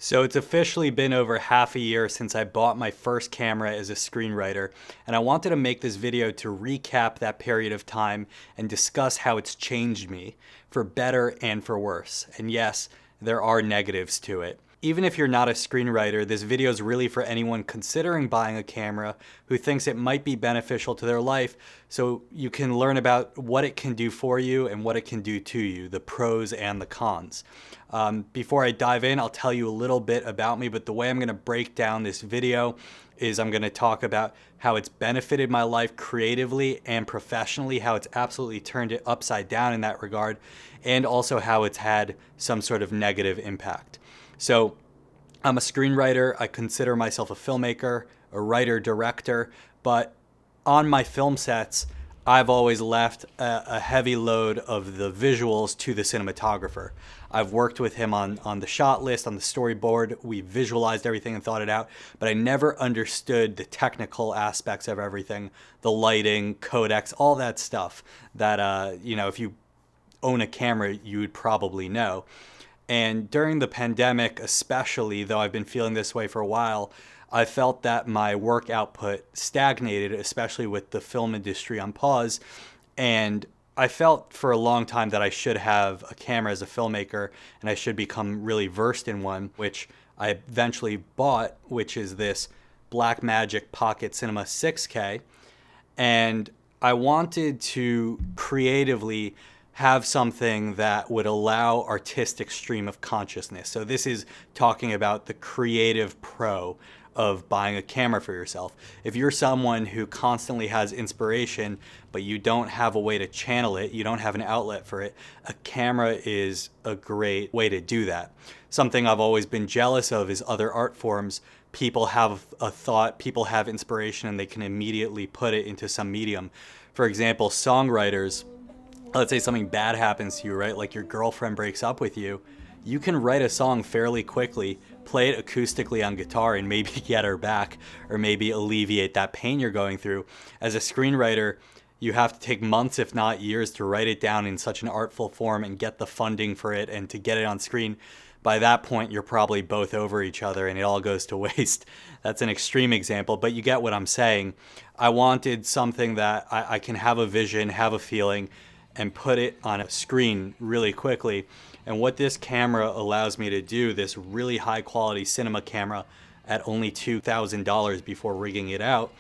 So it's officially been over half a year since I bought my first camera as a screenwriter, and I wanted to make this video to recap that period of time and discuss how it's changed me, for better and for worse. And yes, there are negatives to it. Even if you're not a screenwriter, this video is really for anyone considering buying a camera who thinks it might be beneficial to their life, so you can learn about what it can do for you and what it can do to you, the pros and the cons. Before I dive in, I'll tell you a little bit about me, but the way I'm going to break down this video is I'm going to talk about how it's benefited my life creatively and professionally, how it's absolutely turned it upside down in that regard, and also how it's had some sort of negative impact. So I'm a screenwriter. I consider myself a filmmaker, a writer, director, but on my film sets, I've always left a heavy load of the visuals to the cinematographer. I've worked with him on the shot list, on the storyboard. We visualized everything and thought it out, but I never understood the technical aspects of everything, the lighting, codecs, all that stuff that, if you own a camera, you would probably know. And during the pandemic, especially, though I've been feeling this way for a while, I felt that my work output stagnated, especially with the film industry on pause. And I felt for a long time that I should have a camera as a filmmaker and I should become really versed in one, which I eventually bought, which is this Blackmagic Pocket Cinema 6K. And I wanted to creatively have something that would allow artistic stream of consciousness. So this is talking about the creative pro of buying a camera for yourself. If you're someone who constantly has inspiration, but you don't have a way to channel it, you don't have an outlet for it, a camera is a great way to do that. Something I've always been jealous of is other art forms. People have a thought, people have inspiration, and they can immediately put it into some medium. For example, songwriters, let's say something bad happens to you, right? Like your girlfriend breaks up with you. You can write a song fairly quickly, play it acoustically on guitar and maybe get her back or maybe alleviate that pain you're going through. As a screenwriter, you have to take months, if not years, to write it down in such an artful form and get the funding for it and to get it on screen. By that point, you're probably both over each other and it all goes to waste. That's an extreme example, but you get what I'm saying. I wanted something that I can have a vision, have a feeling, and put it on a screen really quickly. And what this camera allows me to do, this really high quality cinema camera at only $2,000 before rigging it out,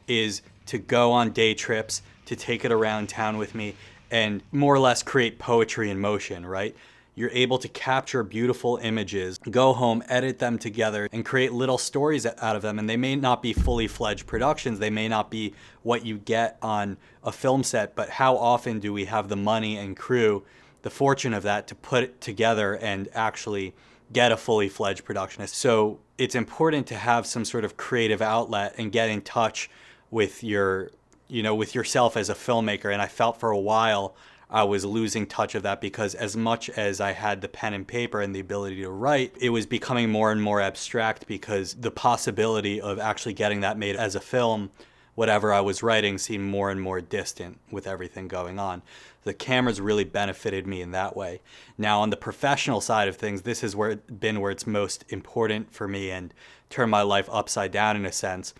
is to go on day trips, to take it around town with me, and more or less create poetry in motion, right? You're able to capture beautiful images, go home, edit them together, and create little stories out of them. And they may not be fully fledged productions. They may not be what you get on a film set, but how often do we have the money and crew, the fortune of that, to put it together and actually get a fully fledged production? So it's important to have some sort of creative outlet and get in touch with with yourself as a filmmaker. And I felt for a while I was losing touch of that because as much as I had the pen and paper and the ability to write, it was becoming more and more abstract because the possibility of actually getting that made as a film, whatever I was writing, seemed more and more distant with everything going on. The camera's really benefited me in that way. Now, on the professional side of things, this is where it's most important for me and turned my life upside down in a sense.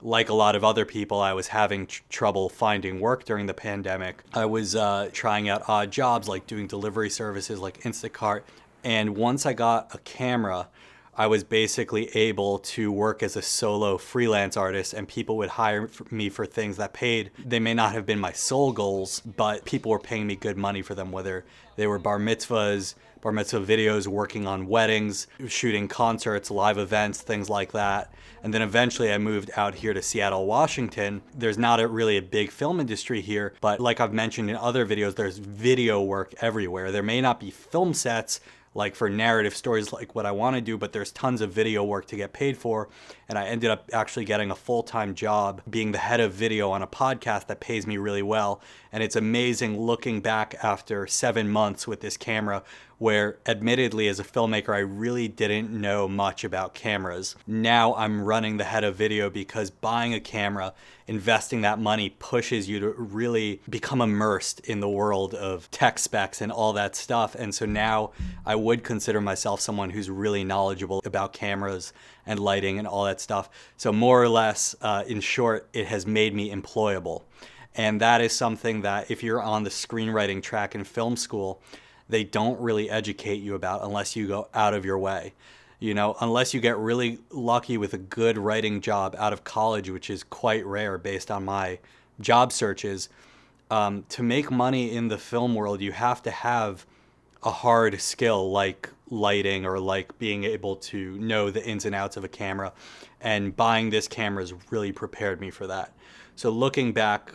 Like a lot of other people, I was having trouble finding work during the pandemic. I was trying out odd jobs like doing delivery services like Instacart. And once I got a camera, I was basically able to work as a solo freelance artist, and people would hire me for things that paid. They may not have been my sole goals, but people were paying me good money for them, whether they were bar mitzvah videos, working on weddings, shooting concerts, live events, things like that. And then eventually I moved out here to Seattle, Washington. There's not really a big film industry here, but like I've mentioned in other videos, there's video work everywhere. There may not be film sets like for narrative stories like what I want to do, but there's tons of video work to get paid for. And I ended up actually getting a full-time job being the head of video on a podcast that pays me really well. And it's amazing looking back after 7 months with this camera where admittedly as a filmmaker, I really didn't know much about cameras. Now I'm running the head of video because buying a camera, investing that money pushes you to really become immersed in the world of tech specs and all that stuff. And so now I would consider myself someone who's really knowledgeable about cameras and lighting and all that stuff. So more or less, in short, it has made me employable. And that is something that if you're on the screenwriting track in film school, they don't really educate you about unless you go out of your way. You know, unless you get really lucky with a good writing job out of college, which is quite rare based on my job searches. To make money in the film world, you have to have a hard skill like lighting or like being able to know the ins and outs of a camera. And buying this camera has really prepared me for that. So looking back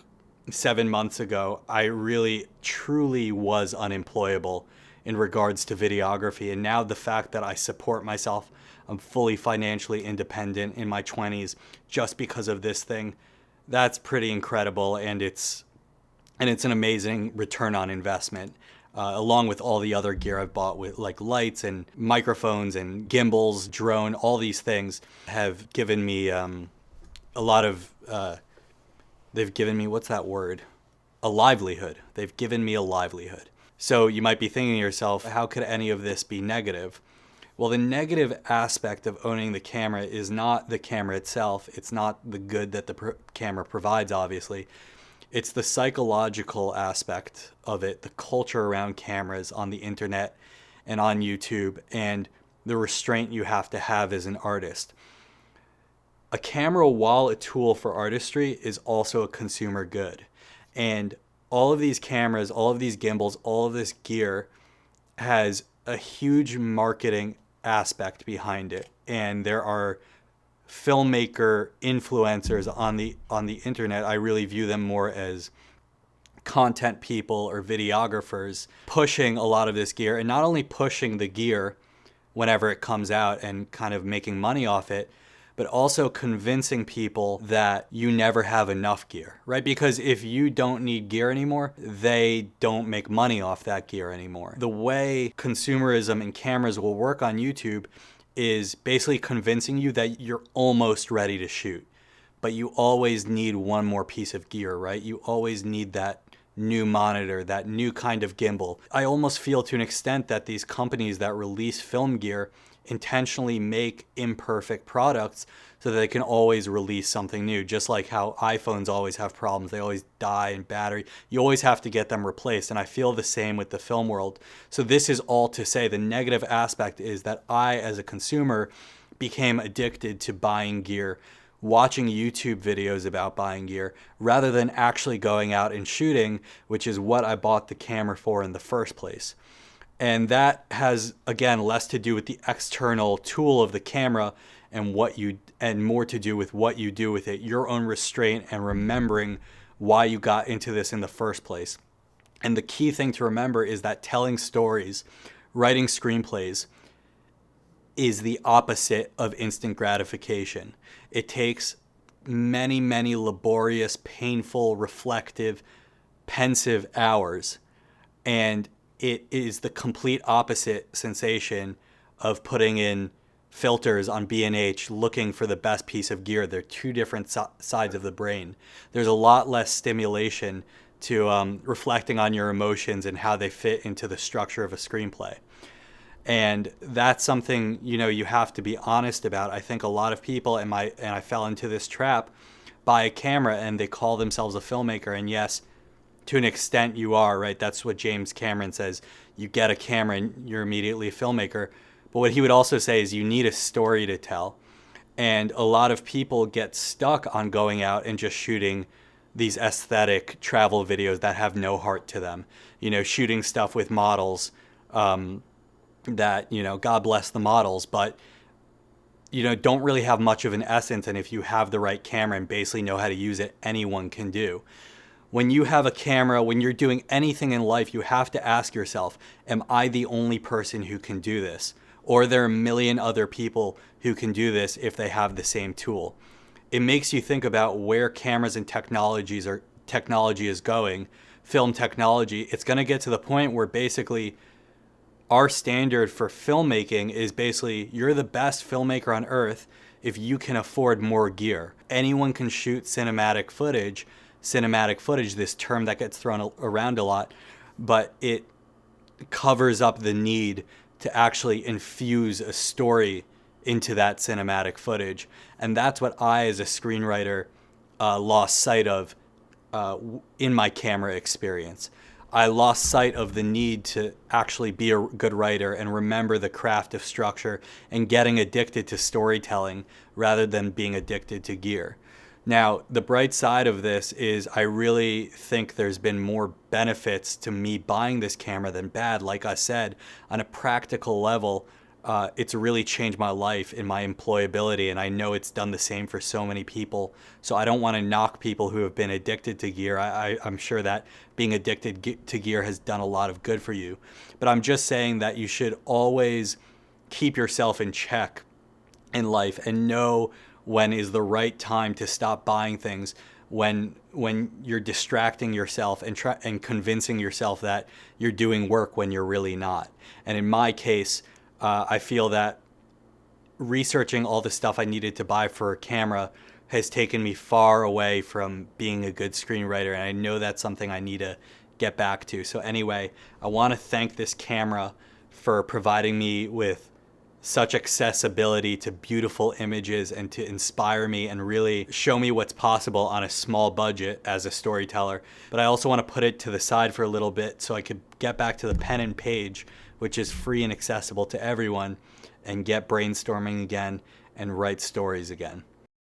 7 months ago, I really truly was unemployable in regards to videography. And now the fact that I support myself, I'm fully financially independent in my 20s just because of this thing, that's pretty incredible. And it's an amazing return on investment, along with all the other gear I've bought with like lights and microphones and gimbals, drone, all these things have given me a lot of, they've given me, what's that word? A livelihood. They've given me a livelihood. So you might be thinking to yourself, how could any of this be negative? Well, the negative aspect of owning the camera is not the camera itself. It's not the good that the camera provides, obviously. It's the psychological aspect of it, the culture around cameras on the internet and on YouTube, and the restraint you have to have as an artist. A camera, while a tool for artistry, is also a consumer good. And all of these cameras, all of these gimbals, all of this gear has a huge marketing aspect behind it. And there are filmmaker influencers on the internet. I really view them more as content people or videographers pushing a lot of this gear, and not only pushing the gear whenever it comes out and kind of making money off it, but also convincing people that you never have enough gear, right? Because if you don't need gear anymore, they don't make money off that gear anymore. The way consumerism and cameras will work on YouTube is basically convincing you that you're almost ready to shoot, but you always need one more piece of gear, right? You always need that new monitor, that new kind of gimbal. I almost feel to an extent that these companies that release film gear intentionally make imperfect products so that they can always release something new. Just like how iPhones always have problems. They always die in battery. You always have to get them replaced. And I feel the same with the film world. So this is all to say the negative aspect is that I, as a consumer, became addicted to buying gear, watching YouTube videos about buying gear, rather than actually going out and shooting, which is what I bought the camera for in the first place. And that has, again, less to do with the external tool of the camera and more to do with what you do with it, your own restraint and remembering why you got into this in the first place. And the key thing to remember is that telling stories, writing screenplays, is the opposite of instant gratification. It takes many, many laborious, painful, reflective, pensive hours, and it is the complete opposite sensation of putting in filters on B&H looking for the best piece of gear. They're two different sides of the brain. There's a lot less stimulation to reflecting on your emotions and how they fit into the structure of a screenplay. And that's something, you have to be honest about. I think a lot of people, and I fell into this trap, buy a camera and they call themselves a filmmaker. And yes, to an extent you are, right? That's what James Cameron says. You get a camera and you're immediately a filmmaker. But what he would also say is you need a story to tell. And a lot of people get stuck on going out and just shooting these aesthetic travel videos that have no heart to them. Shooting stuff with models that, God bless the models, but don't really have much of an essence. And if you have the right camera and basically know how to use it, anyone can do. When you have a camera, when you're doing anything in life, you have to ask yourself, am I the only person who can do this? Or are there a million other people who can do this if they have the same tool? It makes you think about where cameras and technology is going, film technology. It's going to get to the point where basically our standard for filmmaking is basically you're the best filmmaker on earth if you can afford more gear. Anyone can shoot cinematic footage. Cinematic footage, this term that gets thrown around a lot, but it covers up the need to actually infuse a story into that cinematic footage. And that's what I, as a screenwriter, lost sight of in my camera experience. I lost sight of the need to actually be a good writer and remember the craft of structure and getting addicted to storytelling rather than being addicted to gear. Now, the bright side of this is I really think there's been more benefits to me buying this camera than bad. Like I said, on a practical level, it's really changed my life and my employability, and I know it's done the same for so many people. So I don't want to knock people who have been addicted to gear. I'm sure that being addicted to gear has done a lot of good for you. But I'm just saying that you should always keep yourself in check in life and know when is the right time to stop buying things, when you're distracting yourself and convincing yourself that you're doing work when you're really not. And in my case, I feel that researching all the stuff I needed to buy for a camera has taken me far away from being a good screenwriter, and I know that's something I need to get back to. So anyway, I want to thank this camera for providing me with such accessibility to beautiful images and to inspire me and really show me what's possible on a small budget as a storyteller. But I also want to put it to the side for a little bit so I could get back to the pen and page, which is free and accessible to everyone, and get brainstorming again and write stories again.